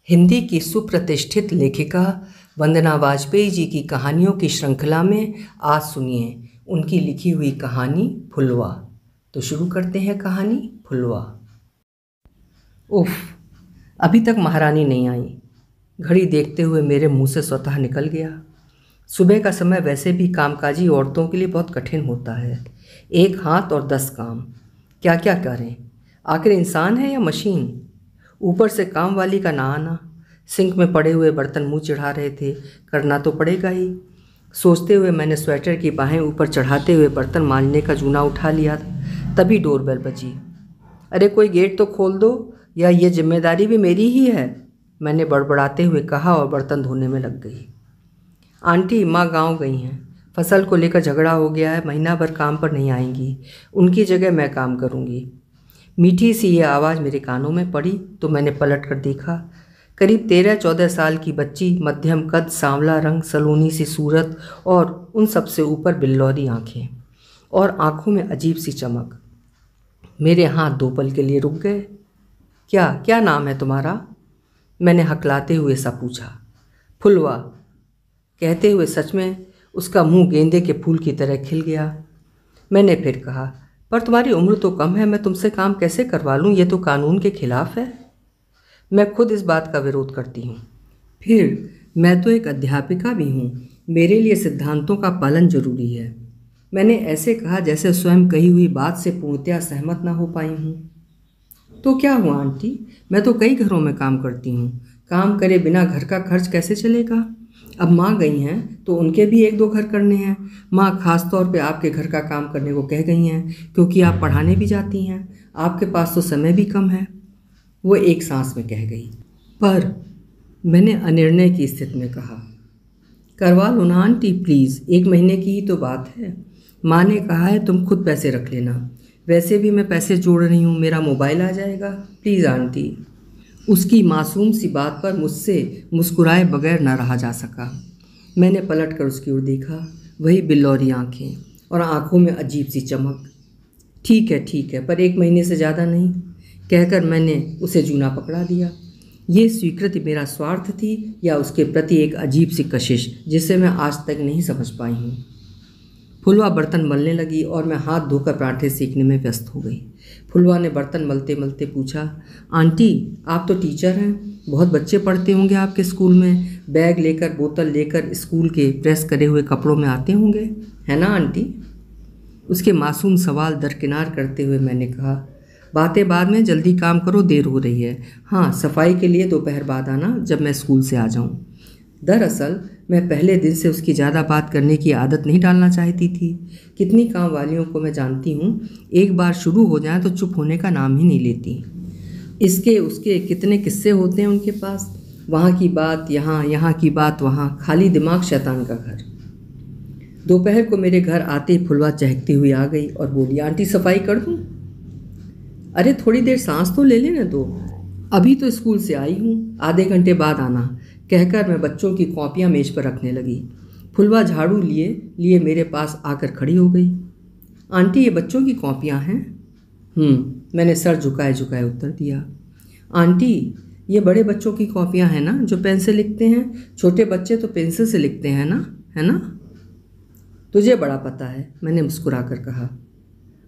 हिंदी की सुप्रतिष्ठित लेखिका वंदना वाजपेयी जी की कहानियों की श्रृंखला में आज सुनिए उनकी लिखी हुई कहानी फुलवा। तो शुरू करते हैं कहानी फुलवा। उफ, अभी तक महारानी नहीं आई। घड़ी देखते हुए मेरे मुंह से स्वतः निकल गया। सुबह का समय वैसे भी कामकाजी औरतों के लिए बहुत कठिन होता है। एक हाथ और 10 काम, क्या क्या करें। आखिर इंसान है या मशीन। ऊपर से काम वाली का ना आना। सिंक में पड़े हुए बर्तन मुंह चिढ़ा रहे थे, करना तो पड़ेगा ही। सोचते हुए मैंने स्वेटर की बाहें ऊपर चढ़ाते हुए बर्तन मांजने का जूना उठा लिया। तभी डोरबेल बजी। अरे कोई गेट तो खोल दो, या ये जिम्मेदारी भी मेरी ही है, मैंने बड़बड़ाते हुए कहा और बर्तन धोने में लग गई। आंटी, माँ गांव गई हैं। फसल को लेकर झगड़ा हो गया है, महीना भर काम पर नहीं आएंगी। उनकी जगह मैं काम करूँगी। मीठी सी ये आवाज़ मेरे कानों में पड़ी तो मैंने पलट कर देखा। करीब 13-14 साल की बच्ची, मध्यम कद, सांवला रंग, सलोनी सी सूरत और उन सबसे ऊपर बिल्लौरी आंखें और आंखों में अजीब सी चमक। मेरे हाथ 2 पल के लिए रुक गए। क्या क्या नाम है तुम्हारा, मैंने हकलाते हुए सा पूछा। फुलवा, कहते हुए सच में उसका मुंह गेंदे के फूल की तरह खिल गया। मैंने फिर कहा, पर तुम्हारी उम्र तो कम है, मैं तुमसे काम कैसे करवा लूँ, ये तो कानून के खिलाफ है। मैं खुद इस बात का विरोध करती हूँ। फिर मैं तो एक अध्यापिका भी हूँ, मेरे लिए सिद्धांतों का पालन जरूरी है। मैंने ऐसे कहा जैसे स्वयं कही हुई बात से पूर्णतया सहमत ना हो पाई हूँ। तो क्या हुआ आंटी, मैं तो कई घरों में काम करती हूँ। काम करे बिना घर का खर्च कैसे चलेगा। अब माँ गई हैं तो उनके भी 1-2 घर करने हैं। माँ खास तौर पे आपके घर का काम करने को कह गई हैं, क्योंकि आप पढ़ाने भी जाती हैं, आपके पास तो समय भी कम है, वो एक सांस में कह गई। पर मैंने अनिर्णय की स्थिति में कहा, करवा लो ना आंटी प्लीज़, 1 महीने की ही तो बात है। माँ ने कहा है तुम खुद पैसे रख लेना, वैसे भी मैं पैसे जोड़ रही हूँ, मेरा मोबाइल आ जाएगा, प्लीज़ आंटी। उसकी मासूम सी बात पर मुझसे मुस्कुराए बगैर न रहा जा सका। मैंने पलट कर उसकी ओर देखा, वही बिल्लौरी आंखें और आंखों में अजीब सी चमक। ठीक है, पर 1 महीने से ज़्यादा नहीं, कहकर मैंने उसे जूना पकड़ा दिया। ये स्वीकृति मेरा स्वार्थ थी या उसके प्रति एक अजीब सी कशिश, जिसे मैं आज तक नहीं समझ पाई हूँ। फुलवा बर्तन मलने लगी और मैं हाथ धोकर पराठे सेकने में व्यस्त हो गई। फुलवा ने बर्तन मलते मलते पूछा, आंटी आप तो टीचर हैं, बहुत बच्चे पढ़ते होंगे आपके स्कूल में, बैग लेकर बोतल लेकर स्कूल के प्रेस करे हुए कपड़ों में आते होंगे, है ना आंटी। उसके मासूम सवाल दरकिनार करते हुए मैंने कहा, बातें बाद में, जल्दी काम करो, देर हो रही है। हाँ, सफाई के लिए दोपहर बाद आना, जब मैं स्कूल से आ जाऊँ। दरअसल मैं पहले दिन से उसकी ज़्यादा बात करने की आदत नहीं डालना चाहती थी। कितनी काम वालियों को मैं जानती हूँ, एक बार शुरू हो जाए तो चुप होने का नाम ही नहीं लेती। इसके उसके कितने किस्से होते हैं उनके पास, वहाँ की बात यहाँ, यहाँ की बात वहाँ, खाली दिमाग शैतान का घर। दोपहर को मेरे घर आते ही फुलवा चहकती हुई आ गई और बोली, आंटी सफाई कर दूँ। अरे थोड़ी देर सांस तो ले लेने दो, अभी तो स्कूल से आई हूँ, आधे घंटे बाद आना, कहकर मैं बच्चों की कॉपियाँ मेज पर रखने लगी। फुलवा झाड़ू लिए लिए मेरे पास आकर खड़ी हो गई। आंटी ये बच्चों की कॉपियाँ हैं। मैंने सर झुकाए झुकाए उत्तर दिया। आंटी ये बड़े बच्चों की कॉपियाँ हैं ना, जो पेन से लिखते हैं, छोटे बच्चे तो पेंसिल से लिखते हैं ना, है ना। तुझे बड़ा पता है, मैंने मुस्कुरा कर कहा।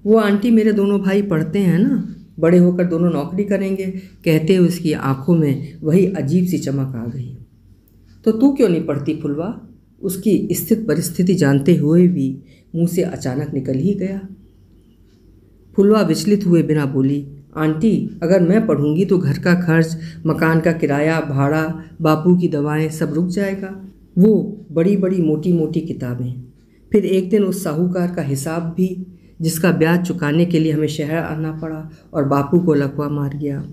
वो आंटी मेरे दोनों भाई पढ़ते हैं ना, बड़े होकर दोनों नौकरी करेंगे, कहते हुए उसकी आंखों में वही अजीब सी चमक आ गई। तो तू क्यों नहीं पढ़ती फुलवा, उसकी स्थित परिस्थिति जानते हुए भी मुंह से अचानक निकल ही गया। फुलवा विचलित हुए बिना बोली, आंटी अगर मैं पढ़ूंगी तो घर का खर्च, मकान का किराया, भाड़ा, बापू की दवाएं सब रुक जाएगा। वो बड़ी बड़ी मोटी मोटी किताबें, फिर एक दिन उस साहूकार का हिसाब भी, जिसका ब्याज चुकाने के लिए हमें शहर आना पड़ा और बापू को लकवा मार गया।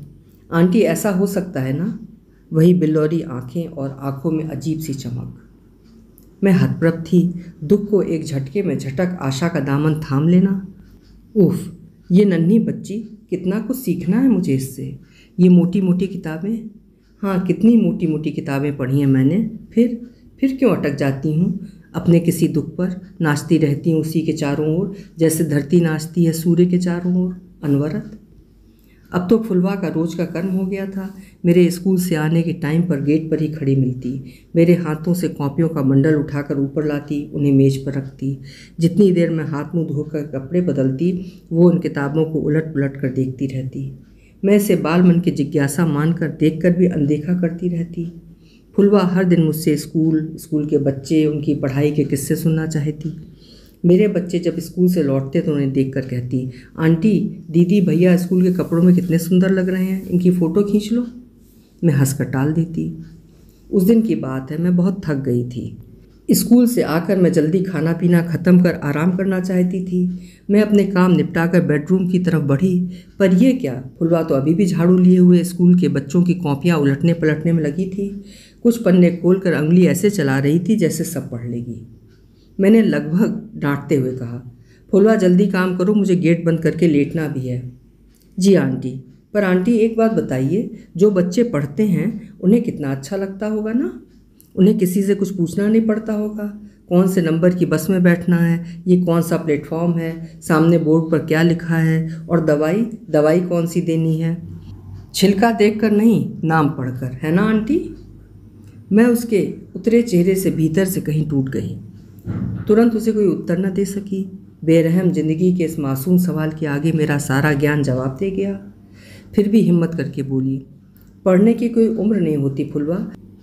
आंटी ऐसा हो सकता है ना। वही बिल्लौरी आंखें और आंखों में अजीब सी चमक। मैं हतप्रभ थी, दुख को एक झटके में झटक आशा का दामन थाम लेना। उफ, ये नन्ही बच्ची, कितना कुछ सीखना है मुझे इससे। ये मोटी मोटी किताबें, हाँ कितनी मोटी मोटी किताबें पढ़ी हैं मैंने। फिर क्यों अटक जाती हूँ अपने किसी दुख पर, नाचती रहती हूँ उसी के चारों ओर, जैसे धरती नाचती है सूर्य के चारों ओर, अनवरत। अब तो फुलवा का रोज का कर्म हो गया था। मेरे स्कूल से आने के टाइम पर गेट पर ही खड़ी मिलती, मेरे हाथों से कॉपियों का बंडल उठाकर ऊपर लाती, उन्हें मेज पर रखती। जितनी देर मैं हाथ मुंह धोकर कपड़े बदलती, वो उन किताबों को उलट पुलट कर देखती रहती। मैं इसे बाल मन की जिज्ञासा मानकर देखकर भी अनदेखा करती रहती। फुलवा हर दिन मुझसे स्कूल के बच्चे, उनकी पढ़ाई के किस्से सुनना चाहती। मेरे बच्चे जब स्कूल से लौटते तो उन्हें देखकर कहती, आंटी, दीदी, भैया स्कूल के कपड़ों में कितने सुंदर लग रहे हैं, इनकी फ़ोटो खींच लो। मैं हंसकर टाल देती। उस दिन की बात है, मैं बहुत थक गई थी। स्कूल से आकर मैं जल्दी खाना पीना ख़त्म कर आराम करना चाहती थी। मैं अपने काम निपटाकर बेडरूम की तरफ बढ़ी, पर यह क्या, फुलवा तो अभी भी झाड़ू लिए हुए स्कूल के बच्चों की कॉपियाँ उलटने पलटने में लगी थी। कुछ पन्ने खोलकर अंगुली ऐसे चला रही थी जैसे सब पढ़ लेगी। मैंने लगभग डांटते हुए कहा, फुलवा जल्दी काम करो, मुझे गेट बंद करके लेटना भी है। जी आंटी, पर आंटी एक बात बताइए, जो बच्चे पढ़ते हैं उन्हें कितना अच्छा लगता होगा ना। उन्हें किसी से कुछ पूछना नहीं पड़ता होगा, कौन से नंबर की बस में बैठना है, ये कौन सा प्लेटफॉर्म है, सामने बोर्ड पर क्या लिखा है, और दवाई कौन सी देनी है। छिलका देखकर नहीं, नाम पढ़कर, है ना आंटी। मैं उसके उतरे चेहरे से भीतर से कहीं टूट गई। तुरंत उसे कोई उत्तर न दे सकी। बेरहम जिंदगी के इस मासूम सवाल के आगे मेरा सारा ज्ञान जवाब दे गया। फिर भी हिम्मत करके बोली, पढ़ने की कोई उम्र नहीं होती फुलवा,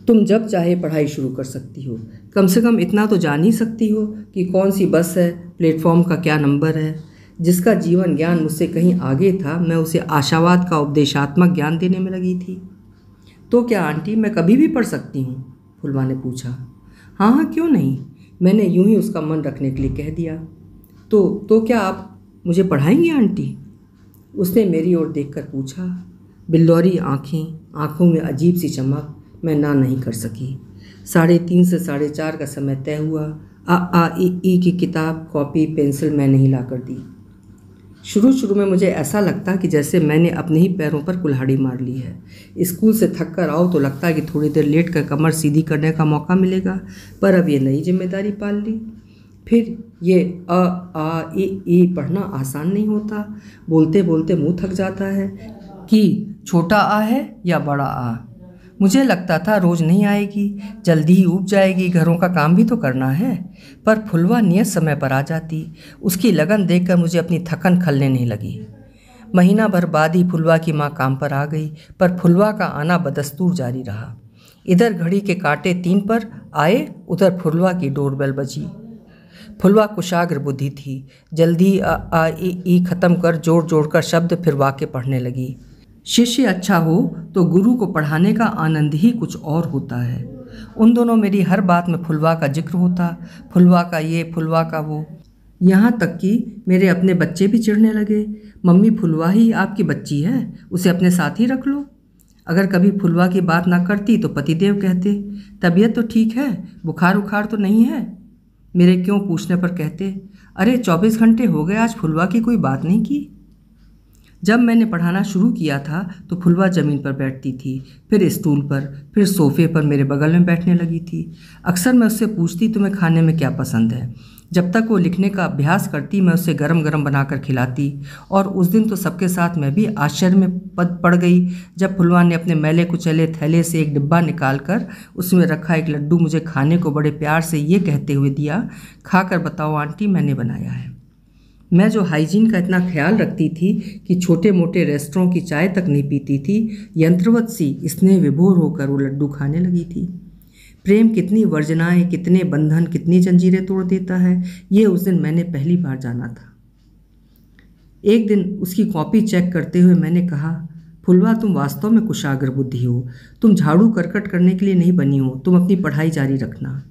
तुम जब चाहे पढ़ाई शुरू कर सकती हो। कम से कम इतना तो जान ही सकती हो कि कौन सी बस है, प्लेटफॉर्म का क्या नंबर है। जिसका जीवन ज्ञान मुझसे कहीं आगे था, मैं उसे आशावाद का उपदेशात्मक ज्ञान देने में लगी थी। तो क्या आंटी, मैं कभी भी पढ़ सकती हूँ, फुलवा ने पूछा। हाँ हाँ, क्यों नहीं, मैंने यूं ही उसका मन रखने के लिए कह दिया। तो क्या आप मुझे पढ़ाएंगी आंटी, उसने मेरी ओर देखकर पूछा। बिल्लौरी आँखों में अजीब सी चमक। मैं ना नहीं कर सकी। 3:30 से 4:30 का समय तय हुआ। आ ई की किताब, कॉपी, पेंसिल मैंने ही ला कर दी। शुरू में मुझे ऐसा लगता कि जैसे मैंने अपने ही पैरों पर कुल्हाड़ी मार ली है। स्कूल से थक कर आओ तो लगता है कि थोड़ी देर लेट कर कमर सीधी करने का मौका मिलेगा, पर अब ये नई जिम्मेदारी पाल ली। फिर ये आ ई पढ़ना आसान नहीं होता। बोलते बोलते मुंह थक जाता है कि छोटा आ है या बड़ा आ। मुझे लगता था रोज़ नहीं आएगी, जल्दी ही उब जाएगी, घरों का काम भी तो करना है। पर फुलवा नियत समय पर आ जाती। उसकी लगन देखकर मुझे अपनी थकन खलने नहीं लगी। महीना भर बाद ही फुलवा की माँ काम पर आ गई, पर फुलवा का आना बदस्तूर जारी रहा। इधर घड़ी के कांटे 3 पर आए, उधर फुलवा की डोरबेल बजी। फुलवा कुशाग्र बुद्धि थी। जल्दी आ ई ख़त्म कर जोड़ जोड़कर शब्द फिर वाक्य पढ़ने लगी। शिष्य अच्छा हो तो गुरु को पढ़ाने का आनंद ही कुछ और होता है। उन दोनों मेरी हर बात में फुलवा का जिक्र होता, फुलवा का ये, फुलवा का वो। यहाँ तक कि मेरे अपने बच्चे भी चिढ़ने लगे। मम्मी, फुलवा ही आपकी बच्ची है, उसे अपने साथ ही रख लो। अगर कभी फुलवा की बात ना करती तो पतिदेव कहते, तबीयत तो ठीक है, बुखार उखार तो नहीं है। मेरे क्यों पूछने पर कहते, अरे 24 घंटे हो गए, आज फुलवा की कोई बात नहीं की। जब मैंने पढ़ाना शुरू किया था तो फुलवा ज़मीन पर बैठती थी, फिर स्टूल पर, फिर सोफ़े पर मेरे बगल में बैठने लगी थी। अक्सर मैं उससे पूछती, तुम्हें खाने में क्या पसंद है। जब तक वो लिखने का अभ्यास करती, मैं उसे गरम गरम बनाकर खिलाती। और उस दिन तो सबके साथ मैं भी आश्चर्य में पड़ गई जब फुलवा ने अपने मैले कुचले थैले से एक डिब्बा निकालकर उसमें रखा एक लड्डू मुझे खाने को बड़े प्यार से ये कहते हुए दिया, खाकर बताओ आंटी, मैंने बनाया है। मैं जो हाइजीन का इतना ख्याल रखती थी कि छोटे मोटे रेस्टोरों की चाय तक नहीं पीती थी, यंत्रवत सी स्नेह विभोर होकर वो लड्डू खाने लगी थी। प्रेम कितनी वर्जनाएं, कितने बंधन, कितनी जंजीरें तोड़ देता है, ये उस दिन मैंने पहली बार जाना था। एक दिन उसकी कॉपी चेक करते हुए मैंने कहा, फुलवा, तुम वास्तव में कुशाग्र बुद्धि हो, तुम झाड़ू करकट करने के लिए नहीं बनी हो, तुम अपनी पढ़ाई जारी रखना।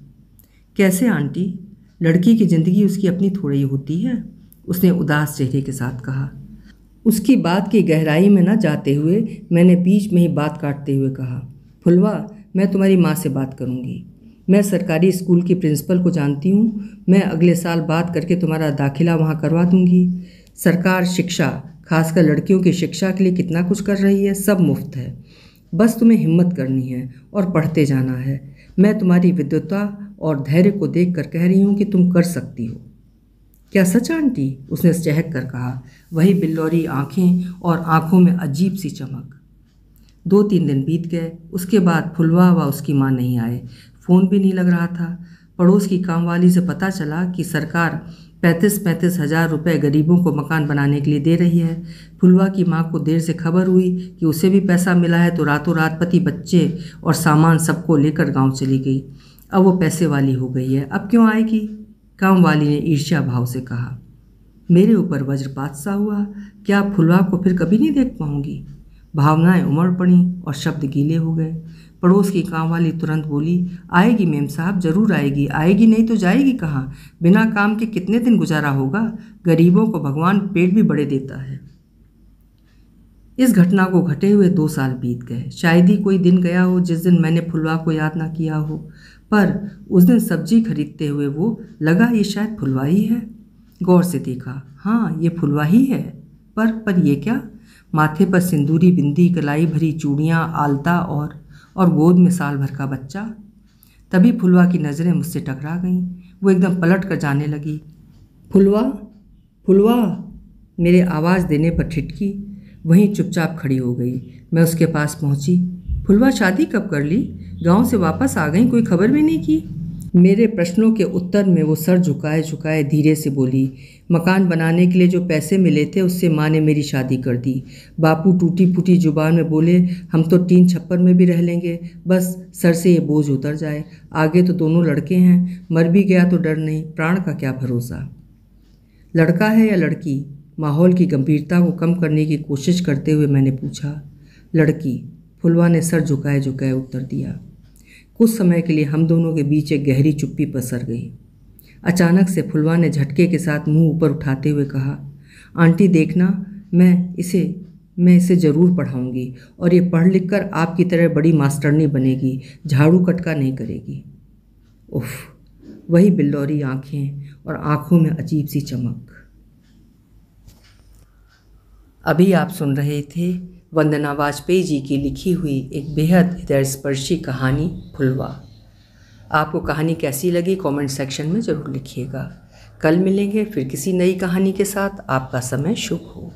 कैसे आंटी, लड़की की ज़िंदगी उसकी अपनी थोड़ी होती है, उसने उदास चेहरे के साथ कहा। उसकी बात की गहराई में न जाते हुए मैंने बीच में ही बात काटते हुए कहा, फुलवा, मैं तुम्हारी माँ से बात करूँगी। मैं सरकारी स्कूल की प्रिंसिपल को जानती हूँ, मैं अगले साल बात करके तुम्हारा दाखिला वहाँ करवा दूँगी। सरकार शिक्षा, खासकर लड़कियों की शिक्षा के लिए कितना कुछ कर रही है, सब मुफ्त है। बस तुम्हें हिम्मत करनी है और पढ़ते जाना है। मैं तुम्हारी विद्वता और धैर्य को देख कर कह रही हूँ कि तुम कर सकती हो। क्या सच आंटी? उसने चहक कर कहा। वही बिल्लौरी आंखें और आंखों में अजीब सी चमक। 2-3 दिन बीत गए। उसके बाद फुलवा व उसकी माँ नहीं आए। फ़ोन भी नहीं लग रहा था। पड़ोस की कामवाली से पता चला कि सरकार 35-35 हज़ार रुपये गरीबों को मकान बनाने के लिए दे रही है। फुलवा की माँ को देर से खबर हुई कि उसे भी पैसा मिला है तो रातों रात पति, बच्चे और सामान सबको लेकर गांव चली गई। अब वो पैसे वाली हो गई है, अब क्यों आएगी? कामवाली ने ईर्ष्या भाव से कहा। मेरे ऊपर वज्रपात सा हुआ। क्या फुलवा को फिर कभी नहीं देख पाऊंगी? भावनाएं उमड़ पड़ी और शब्द गीले हो गए। पड़ोस की कामवाली तुरंत बोली, आएगी मेम साहब, जरूर आएगी। आएगी नहीं तो जाएगी कहाँ? बिना काम के कितने दिन गुजारा होगा? गरीबों को भगवान पेट भी बड़े देता है। इस घटना को घटे हुए 2 साल बीत गए। शायद ही कोई दिन गया हो जिस दिन मैंने फुलवा को याद ना किया हो। पर उस दिन सब्जी खरीदते हुए वो लगा ये शायद फुलवा ही है। गौर से देखा, हाँ ये फुलवा ही है। पर ये क्या? माथे पर सिंदूरी बिंदी, कलाई भरी चूड़ियाँ, आलता और गोद में साल भर का बच्चा। तभी फुलवा की नज़रें मुझसे टकरा गईं। वो एकदम पलट कर जाने लगी। फुलवा, फुलवा, मेरे आवाज़ देने पर ठिठकी। वहीं चुपचाप खड़ी हो गई। मैं उसके पास पहुंची। फुलवा, शादी कब कर ली? गांव से वापस आ गई, कोई खबर भी नहीं की? मेरे प्रश्नों के उत्तर में वो सर झुकाए झुकाए धीरे से बोली, मकान बनाने के लिए जो पैसे मिले थे उससे माँ ने मेरी शादी कर दी। बापू टूटी फूटी जुबान में बोले, हम तो टीन छप्पर में भी रह लेंगे, बस सर से ये बोझ उतर जाए। आगे तो दोनों लड़के हैं, मर भी गया तो डर नहीं, प्राण का क्या भरोसा। लड़का है या लड़की? माहौल की गंभीरता को कम करने की कोशिश करते हुए मैंने पूछा। लड़की, फुलवा ने सर झुकाए झुकाए उत्तर दिया। कुछ समय के लिए हम दोनों के बीच एक गहरी चुप्पी पसर गई। अचानक से फुलवा ने झटके के साथ मुंह ऊपर उठाते हुए कहा, आंटी देखना, मैं इसे ज़रूर पढ़ाऊंगी और ये पढ़ लिख कर आपकी तरह बड़ी मास्टरनी बनेगी, झाड़ू कटका नहीं करेगी। उफ, वही बिल्लौरी आंखें और आंखों में अजीब सी चमक। अभी आप सुन रहे थे वंदना वाजपेयी जी की लिखी हुई एक बेहद हृदयस्पर्शी कहानी फुलवा। आपको कहानी कैसी लगी कमेंट सेक्शन में ज़रूर लिखिएगा। कल मिलेंगे फिर किसी नई कहानी के साथ। आपका समय शुभ हो।